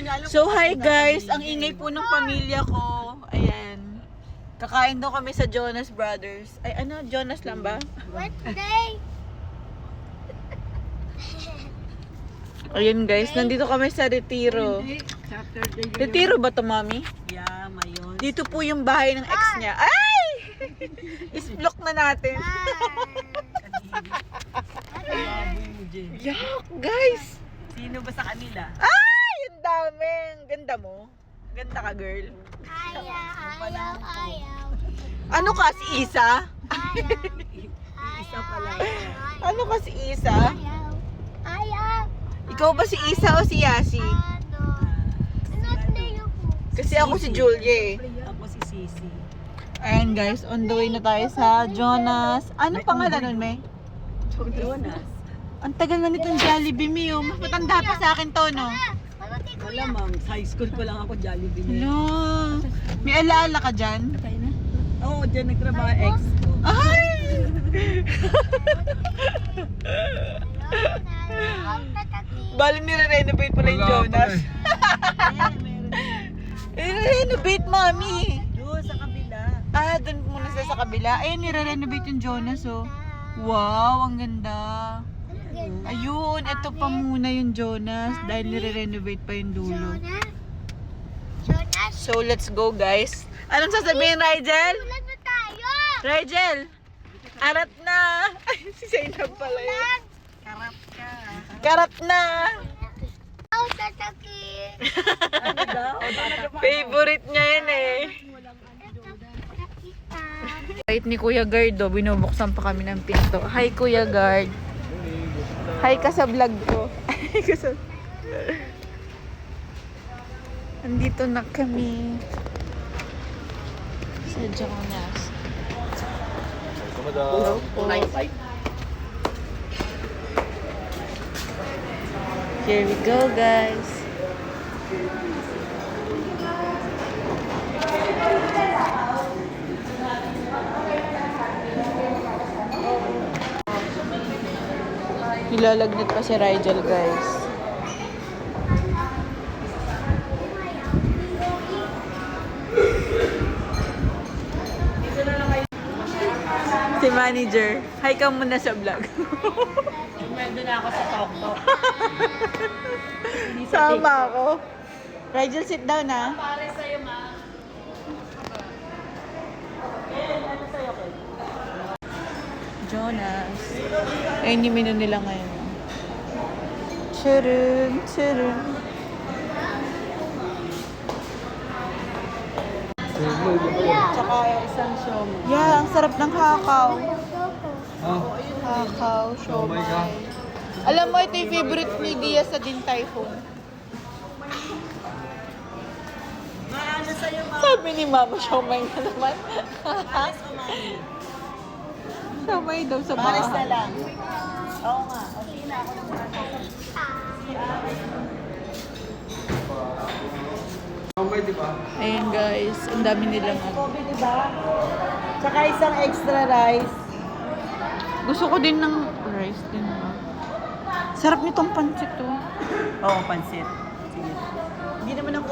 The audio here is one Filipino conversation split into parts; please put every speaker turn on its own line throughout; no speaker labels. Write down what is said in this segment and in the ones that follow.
niya alam.
So hi guys, ang ingay po ng pamilya ko. Ayan. Kakain daw kami sa Jonas Brothers. Ay ano, Jonas lang ba?
What day?
Ayun guys, nandito kami sa Retiro.
Saturday yun.
Retiro ba to, mami?
Yeah, mayon.
Dito po yung bahay ng ex niya. Ay! Isblock na natin. Yak, guys!
Sino ba sa kanila?
Ay! Ang dami! Ang ganda mo. Ganda ka, girl.
Ayaw.
Ano ka, si Isa?
Isa pala.
Ano ka, si Isa?
Ayaw.
Ikaw ba si Isa o si Yasi? Kasi ako si Julia eh.
Ako si Sisi.
Ayan guys, on the way na tayo sa Jonas. Ano pangalan nun, May?
Jonas.
Ang tagal na nitong Jollibee, May. Mas matanda pa sa akin to, no?
Wala ma'am, sa high school pa lang ako Jollibee.
Hello. May alaala ka dyan?
Oo, dyan nagtrabaho ex ko.
Ay! Bali nire-renovate pala yung Jonas. Nire-renovate, mami.
Doon sa kabila.
Ah, doon muna sila sa kabila. Ayun, nire-renovate yung Jonas, oh. Wow, ang ganda. Ayun, ito pa muna yung Jonas dahil nire-renovate pa yung dulo.
Jonas,
So, let's go, guys. Anong sasabihin, Rigel?
ulan na tayo.
Rigel! Arat na! Ay, si Zainab pala yun.
Karap ka.
Karat na!
Ako tatakin.
Ano daw?
Favorite niya yun eh. Kahit ni Kuya Guard, oh, binubuksan pa kami ng pinto. Hi, Kuya Guard. Hi ka sa vlog ko. Hi ka sa... Andito na kami. Sa Jonas. Hello po. Here we go, guys. Nilalagnat pa si Rigel, guys. Si manager. Hi ka muna sa vlog.
Medyo na ako sa talk-talk.
Sama ako. Rigel, sit down ha.
Pare sa'yo, ma.
Jonas. Ayun yung menu nila ngayon. Churun, churun.
Tsaka isang show mo.
Yeah, ang sarap ng hakaw.
Ah,
Hakaw, siomay. Alam mo, ito yung favorite ni Dia sa Din Typhoon.
Maano sa'yo, ma.
Sabi ni Mama, siomay na naman.
Pares o mami?
Siomay daw sa
Pares na
bahay.
lang. Oo nga. Okay na ako naman.
may di ba?
Ayun guys, ang dami nilang ano.
Kobe, di ba? Tsaka isang extra rice.
Gusto ko din ng rice din ba? Sarap nitong pancit to.
Oo, pansit. Sige. Hindi naman ako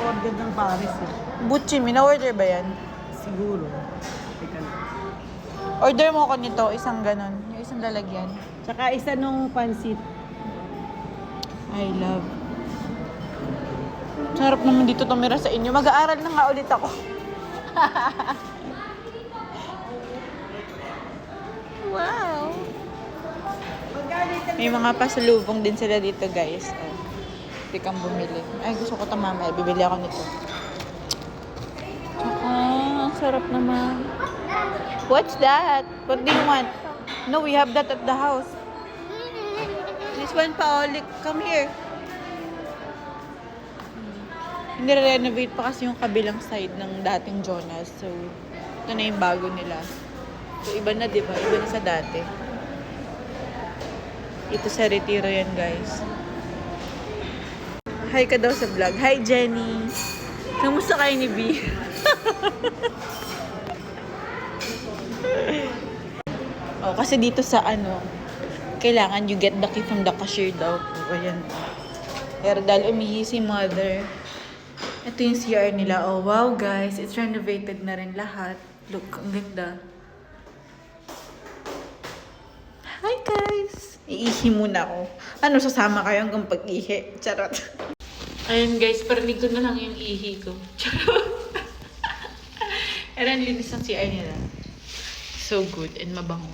order ng Paris eh.
Butchi, mina-order ba yan?
Siguro. Teka lang.
Order mo ko nito, isang ganon. Yung isang lalagyan.
Tsaka isa nung pansit.
I love. Sarap naman dito tumira sa inyo. Mag-aaral na nga ulit ako. Wow! May mga pasalubong din sila dito, guys. Oh. Hindi kang bumili. Ay, gusto ko ito mamaya. Bibili ako nito. Ang sarap naman. What's that? What do you want? No, we have that at the house. This one, Paolik. Come here. Nire-renovate pa kasi yung kabilang side ng dating Jonas. So, ito na yung bago nila. So, iba na, di ba? Iba na sa dati. Ito sa Retiro yan, guys. Hi ka daw sa vlog. Hi, Jenny. Kamusta kayo ni B? Oh, kasi dito sa kailangan you get the key from the cashier daw. O, ayan. Pero dahil umihi si mother, ito yung CR nila. Oh, wow guys. It's renovated na rin lahat. Look, ang ganda. Hi guys! Iihi muna ako. Ano, sasama kayo hanggang pag-ihi? Charot. Ayun guys, parinig ko na lang yung ihi ko. Charot. Pero ang linis ng CR nila. So good and mabango.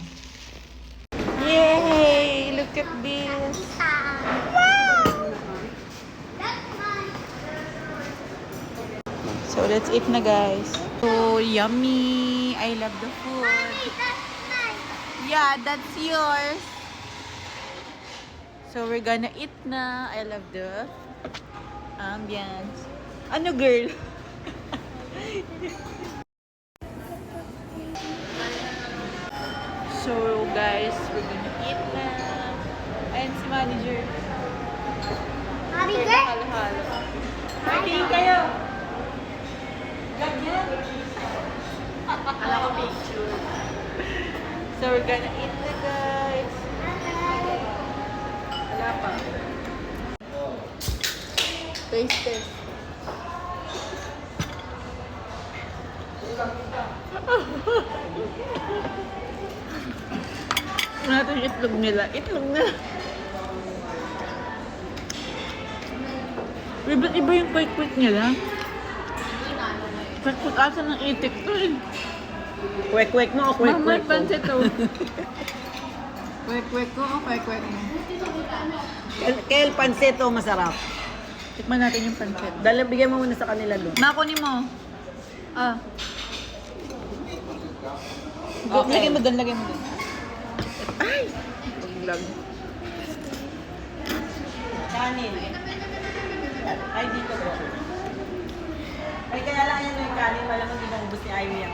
Yay! Look at this! So let's eat na guys. So yummy! I love the food. Yeah, that's yours. So we're gonna eat na. I love the ambience. Ano girl? So guys, we're gonna eat na. Ayan si manager.
Manager?
Halo-halo. Ready kayo? Ganyan. Alam ko picture. So we're gonna eat na guys. Wala pa. Taste test. Natin yung itlog nila. Itlog na. Iba yung quick-quick nila. Quick-quick asa ng itik to eh.
Kwek-kwek mo o kwek-kwek
Mamay
ko?
pansit to. Quick-quick ko o quick-quick mo?
Kel, pansit o masarap?
Tikman natin yung pansit.
Dahil bigyan mo muna sa kanila doon.
Makunin mo. Ah.
Okay.
Lagyan mo doon, lagyan mo doon. Ay! Paglag.
Kanin. Ay, dito po. Ay, kaya lang yan yung kanin. Malamang din ang ubus ni Ivy yan.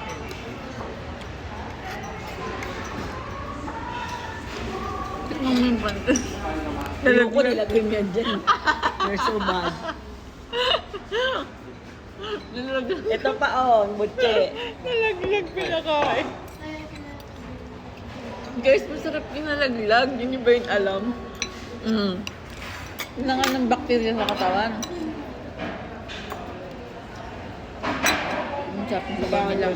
Tikman mo yung pansit.
Ayoko nilagay mo yan dyan. You're so bad.
Nalaglag.
Ito pa oh, butche.
Nalaglag pinakain. Guys, masarap yung nalaglag. Yun yung ba yung alam? Kailangan ng bacteria sa katawan. Ang sarap ng sabaw nila.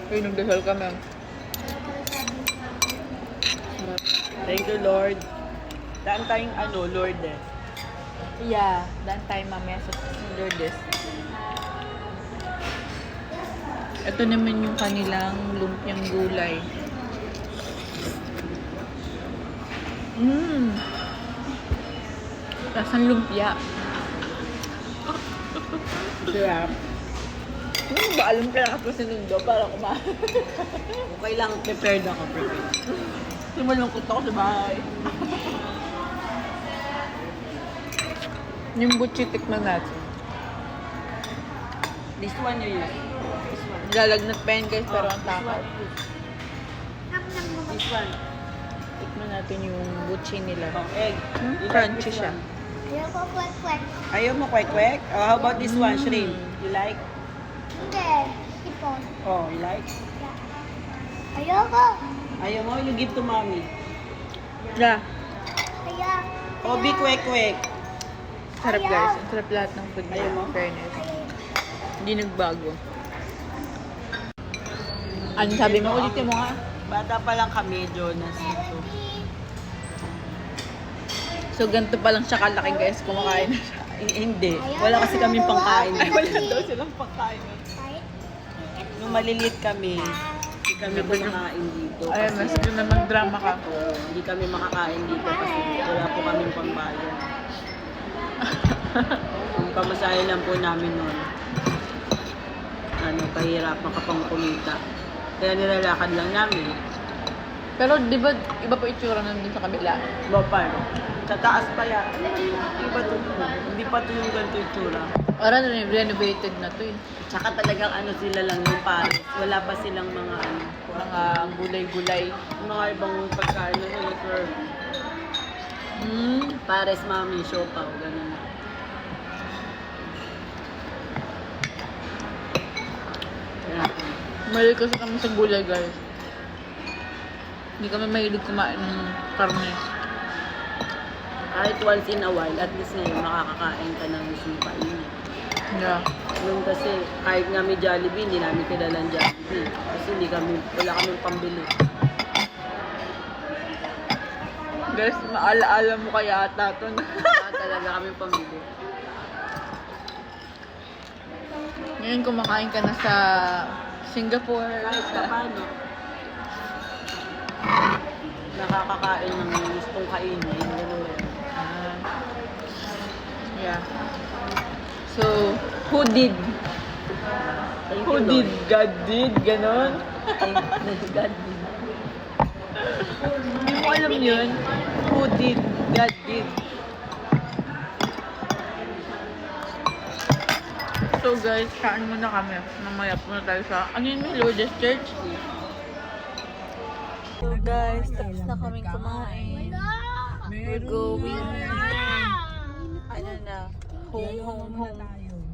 Uy, nagdasal kami. Sarap.
Thank you, Lord. Daan tayong Lord eh.
Yeah, daan tayo mamaya sa Lourdes. Ito naman yung kanilang lumpiang gulay. Lasang lumpia.
Sarap.
Hindi ba alam ka na kasi sinundo para kumain?
Okay lang, prepared ako, prepared.
Kasi malungkot ako sa bahay. Yung butchi tikman natin.
This one you use. This one.
Nilalagnat pa yun guys, pero ang
This
takaw.
one. This one.
Tikman natin yung butchi nila.
Oh, egg. You like
Crunchy
this
siya.
one?
Ayoko kwek-kwek.
Ayaw mo kwek-kwek? Oh, how about this one, shrimp? You like?
Hindi. Ipon.
Oh, you like?
Ayoko.
Ayaw mo? You give to mommy.
Yeah.
Kaya.
Oh, be kwek-kwek.
Sarap guys. Ang sarap lahat ng food
Ayaw mo?
nila. Fairness. Hindi nagbago. Ano sabi mo? Ulitin mo nga.
Bata pa lang kami, Jonas. Ito.
So, ganito pa lang siya kalaki guys. Kumakain na siya.
Hindi. Wala kasi kaming pangkain.
Ay, wala daw silang pagkain.
Nung maliliit kami, hindi kami kumakain dito.
Ay,
Kasi
mas yun naman drama ka.
hindi kami makakain dito kasi wala po kaming pangbayan. Ang pamasahe lang po namin noon. Pahirap makapang kumita. Kaya nilalakad lang namin.
Pero di ba iba pa itsura nandun sa kabila?
Bopar. Sa taas pa yan. Iba to. Hindi pa to yung ganito itsura.
Ora na renovated na to eh.
Tsaka talagang sila lang yung pares. Wala pa silang mga
Mga gulay-gulay.
mga ibang pagkain na sila. Pares, mami, siopaw, ganun. Kaya,
Mahilig kasi kami sa gulay guys. Hindi kami mahilig kumain ng karne.
Kahit once in a while, at least ngayon makakakain ka ng gusto mong kainin.
Yeah.
Noon kasi, kahit nga may Jollibee, hindi namin kilala ang Jollibee. Kasi wala kami pambili.
Guys, maalaala mo kaya ata ito na.
Wala talaga kami pambili.
Ngayon kumakain ka na sa Singapore.
Kahit pa paano, nakakakain ng gustong kainin. Gano'n.
Yeah. So, who did?
Thank
Who
you,
did?
Lord.
God did? Ganon?
Thank God did.
Hindi mo alam yun? Who did? God did. So guys, saan muna kami? Mamaya muna tayo sa, ano yun, Lourdes Church? So guys, tapos na kaming kumain. We're going, ano na, home.